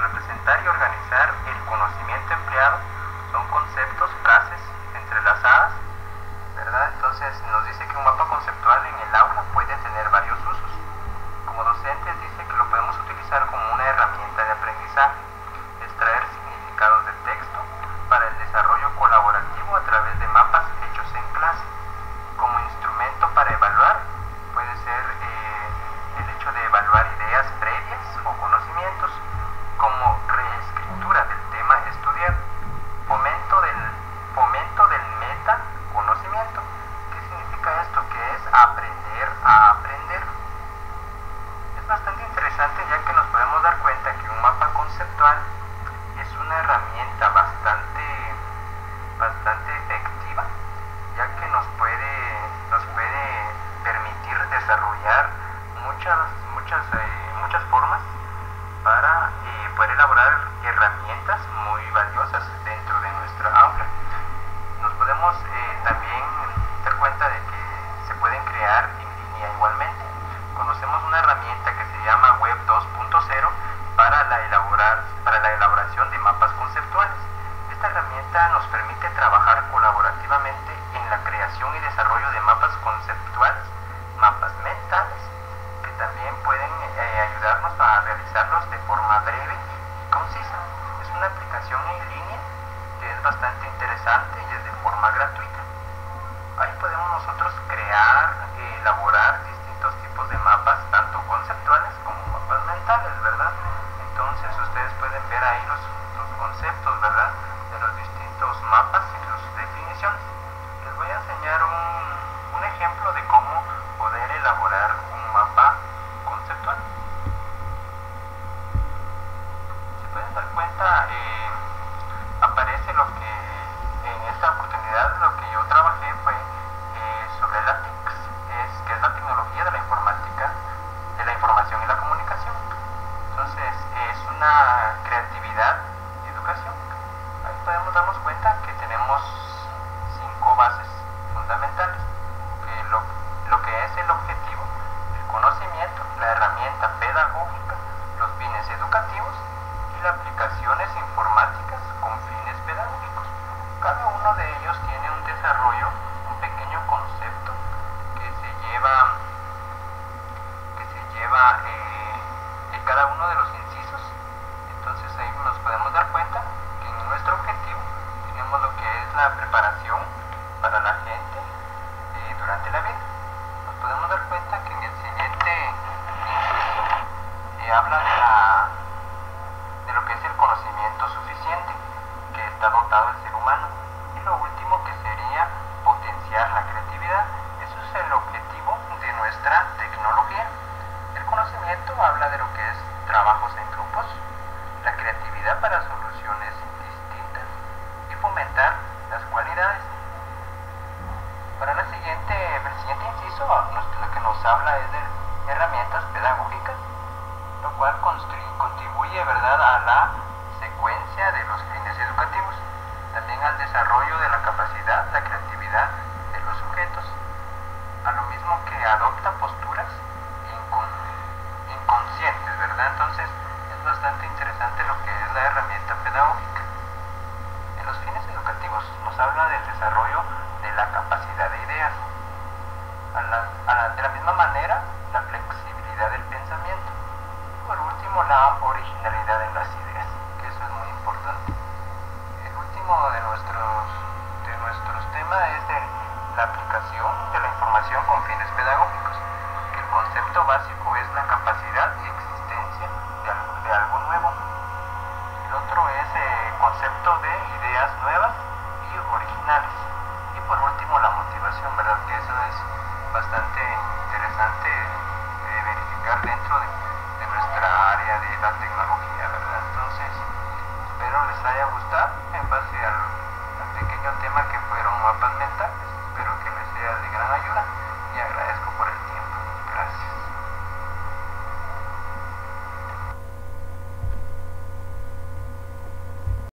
representar y organizar el conocimiento empleado son conceptos, frases entrelazadas, ¿verdad? Entonces nos dice que un mapa conceptual en el aula puede tener varios usos. Como docentes dice que lo podemos utilizar como una herramienta de aprendizaje, extraer significados de texto para el desarrollo colaborativo a través de mapas hechos en clase. Como instrumento para evaluar puede ser el hecho de evaluar ideas previas o conocimientos, como reescritura del tema estudiado, fomento del metaconocimiento. ¿Qué significa esto? Que es aprender a aprender. Es bastante interesante, ya que nos podemos dar cuenta que un mapa conceptual es una herramienta bastante efectiva, ya que nos puede permitir desarrollar muchas formas para poder elaborar herramientas muy valiosas dentro de nuestra aula. Nos podemos también dar cuenta de que se pueden crear en línea igualmente. Conocemos una herramienta que se llama Web 2.0 para la elaboración de mapas conceptuales. Esta herramienta nos permite trabajar colaborativamente en la creación y desarrollo de mapas conceptuales, mapas mentales, que también pueden ayudarnos a realizarlos de forma breve y concisa. Es una aplicación en línea que es bastante interesante y es de forma gratuita. Ahí podemos nosotros crear, elaborar distintos tipos de mapas, tanto conceptuales como mapas mentales, ¿verdad? Entonces ustedes pueden ver ahí los conceptos, ¿verdad?, de los distintos mapas y sus definiciones. Les voy a enseñar un ejemplo de cómo poder elaborar un mapa conceptual. Si pueden dar cuenta, aparece lo que en esta oportunidad lo que yo trabajé fue sobre la TIC, que es la tecnología de la informática, de la información y la comunicación. Entonces es una creatividad y educación. Ahí podemos darnos cuenta que tenemos 5 bases fundamentales, que lo que es el objetivo, el conocimiento, la herramienta pedagógica, los fines educativos y las aplicaciones informáticas con fines pedagógicos. Cada uno de ellos tiene un desarrollo, un pequeño concepto que se lleva en cada uno de los incisos. Entonces ahí nos podemos dar cuenta que en nuestro objetivo tenemos lo que es la preparación para la gente durante la vida. Nos podemos dar cuenta que en el siguiente inciso habla de lo que es el conocimiento suficiente que está dotado el ser humano. Y lo último, que sería potenciar la creatividad. Eso es el objetivo de nuestra tecnología. El conocimiento habla de lo que es trabajos en grupos, la creatividad para soluciones distintas y fomentar las cualidades. Para el siguiente inciso, lo que nos habla es de herramientas pedagógicas, lo cual contribuye, ¿verdad?, a la secuencia de los fines educativos, también al desarrollo de la capacidad, la creatividad de los sujetos, a lo mismo que adopta posturas inconscientes, ¿verdad? Entonces es bastante interesante lo que es la herramienta pedagógica. En los fines educativos nos habla del desarrollo de la capacidad de ideas, de la misma manera la flexibilidad del pensamiento, y por último la originalidad en las ideas, que eso es muy importante. El último de nuestros temas es de la aplicación de la información con fines pedagógicos, que el concepto básico es la capacidad y existencia de algo nuevo. El otro es el concepto de ideas nuevas y originales. Y por último la motivación, ¿verdad?, que eso es bastante interesante verificar dentro de nuestra área de la tecnología, ¿verdad? Entonces espero les haya gustado en base a